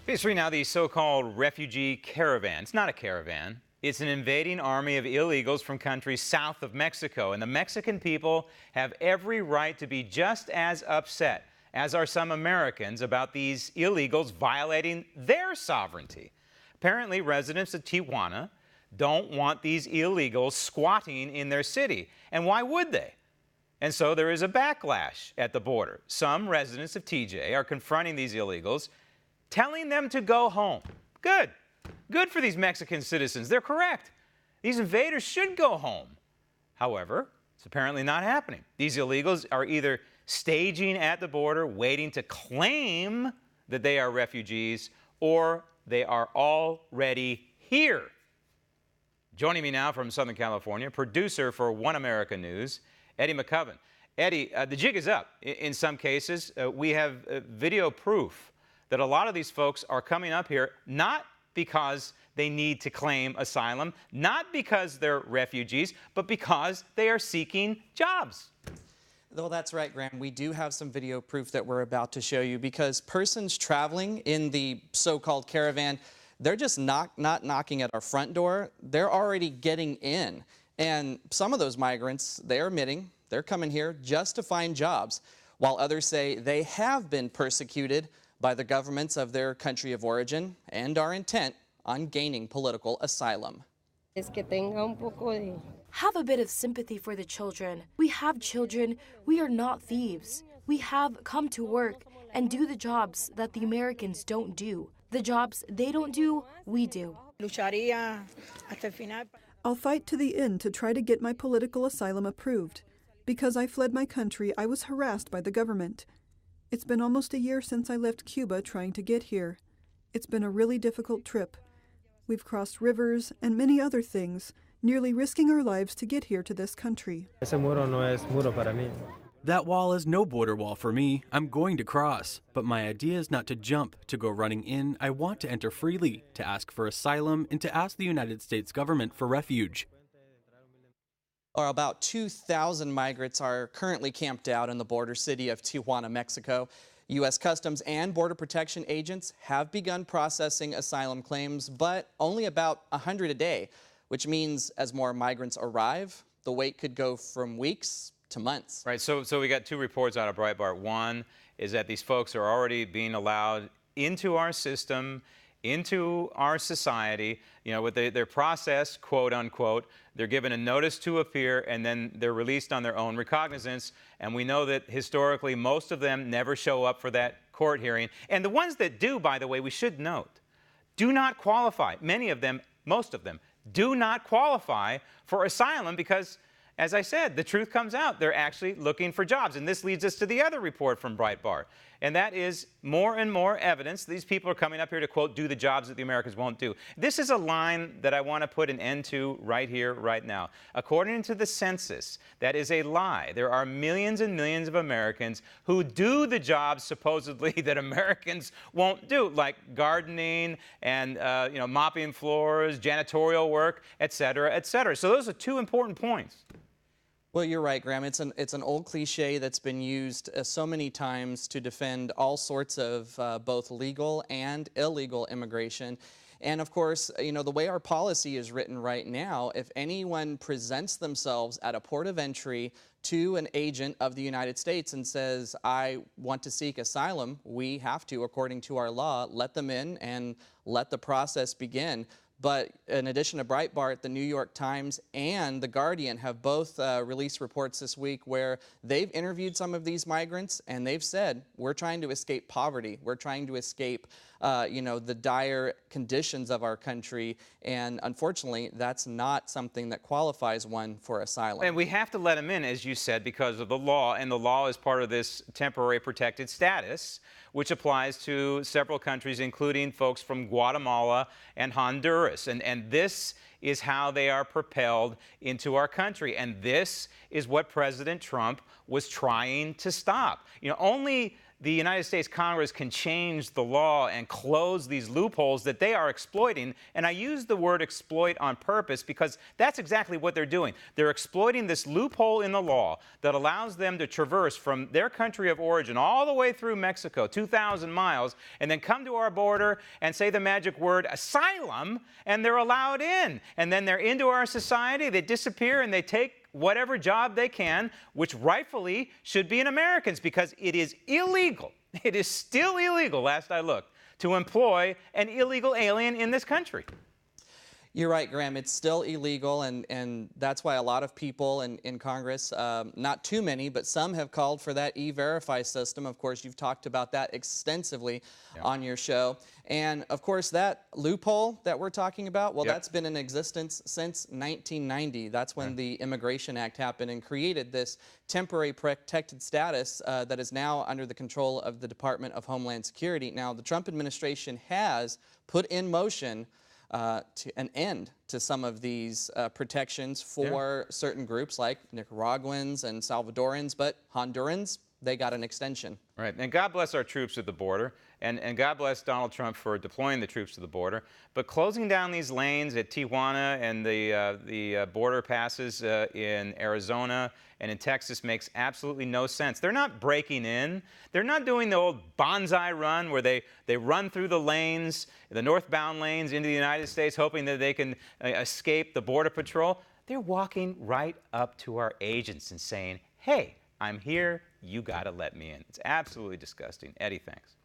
Page 3 now, the so-called refugee caravan. It's not a caravan. It's an invading army of illegals from countries south of Mexico. And the Mexican people have every right to be just as upset as are some Americans about these illegals violating their sovereignty. Apparently, residents of Tijuana don't want these illegals squatting in their city. And why would they? And so there is a backlash at the border. Some residents of TJ are confronting these illegals, telling them to go home. Good. Good for these Mexican citizens. They're correct. These invaders should go home. However, it's apparently not happening. These illegals are either staging at the border, waiting to claim that they are refugees, or they are already here. Joining me now from Southern California, producer for One America News, Eddie McCoven. Eddie, the jig is up. In some cases, we have video proof that a lot of these folks are coming up here not because they need to claim asylum, not because they're refugees, but because they are seeking jobs. Well, that's right, Graham. We do have some video proof that we're about to show you because persons traveling in the so-called caravan, they're just not knocking at our front door. They're already getting in. And some of those migrants, they're admitting they're coming here just to find jobs, while others say they have been persecuted by the governments of their country of origin and are intent on gaining political asylum. Have a bit of sympathy for the children. We have children. We are not thieves. We have come to work and do the jobs that the Americans don't do. The jobs they don't do, we do. I'll fight to the end to try to get my political asylum approved. Because I fled my country, I was harassed by the government. It's been almost a year since I left Cuba trying to get here. It's been a really difficult trip. We've crossed rivers and many other things, nearly risking our lives to get here to this country. That wall is no border wall for me. I'm going to cross. But my idea is not to jump, to go running in. I want to enter freely, to ask for asylum, and to ask the United States government for refuge. About 2,000 migrants are currently camped out in the border city of Tijuana, Mexico. U.S. Customs and Border Protection agents have begun processing asylum claims, but only about 100 a day, which means as more migrants arrive, the wait could go from weeks to months. Right, so we got two reports out of Breitbart. One is that these folks are already being allowed into our system, into our society, you know, with their process, quote unquote. They're given a notice to appear, and then they're released on their own recognizance. And we know that historically, most of them never show up for that court hearing. And the ones that do, by the way, we should note, do not qualify. Many of them, most of them, do not qualify for asylum because, as I said, the truth comes out. They're actually looking for jobs. And this leads us to the other report from Breitbart. And that is more and more evidence these people are coming up here to, quote, do the jobs that the Americans won't do. This is a line that I want to put an end to right here, right now. According to the census, that is a lie. There are millions and millions of Americans who do the jobs supposedly that Americans won't do, like gardening and mopping floors, janitorial work, et cetera, et cetera. So those are two important points. Well, you're right, Graham. It's an old cliche that's been used so many times to defend all sorts of both legal and illegal immigration. And of course, you know, the way our policy is written right now, if anyone presents themselves at a port of entry to an agent of the United States and says, I want to seek asylum, we have to, according to our law, let them in and let the process begin. But in addition to Breitbart, the New York Times and The Guardian have both released reports this week where they've interviewed some of these migrants and they've said, we're trying to escape poverty. We're trying to escape, the dire conditions of our country. And unfortunately, that's not something that qualifies one for asylum. And we have to let them in, as you said, because of the law. And the law is part of this temporary protected status, which applies to several countries, including folks from Guatemala and Honduras. And this is how they are propelled into our country. And this is what President Trump was trying to stop. You know, only the United States Congress can change the law and close these loopholes that they are exploiting. And I use the word exploit on purpose because that's exactly what they're doing. They're exploiting this loophole in the law that allows them to traverse from their country of origin all the way through Mexico, 2,000 miles, and then come to our border and say the magic word asylum, and they're allowed in. And then they're into our society, they disappear, and they take whatever job they can, which rightfully should be in Americans, because it is illegal. It is still illegal, last I looked, to employ an illegal alien in this country. You're right, Graham. It's still illegal, and that's why a lot of people in Congress, not too many, but some have called for that E-Verify system. Of course, you've talked about that extensively on your show. And, of course, that loophole that we're talking about, well, that's been in existence since 1990. That's when the Immigration Act happened and created this temporary protected status that is now under the control of the Department of Homeland Security. Now, the Trump administration has put in motion to an end to some of these protections for certain groups like Nicaraguans and Salvadorans, but Hondurans, they got an extension. Right, and God bless our troops at the border, and God bless Donald Trump for deploying the troops to the border. But closing down these lanes at Tijuana and the border passes in Arizona and in Texas makes absolutely no sense. They're not breaking in. They're not doing the old bonsai run where they run through the lanes, the northbound lanes into the United States, hoping that they can escape the Border Patrol. They're walking right up to our agents and saying, hey, I'm here, you gotta let me in. It's absolutely disgusting. Eddie, thanks.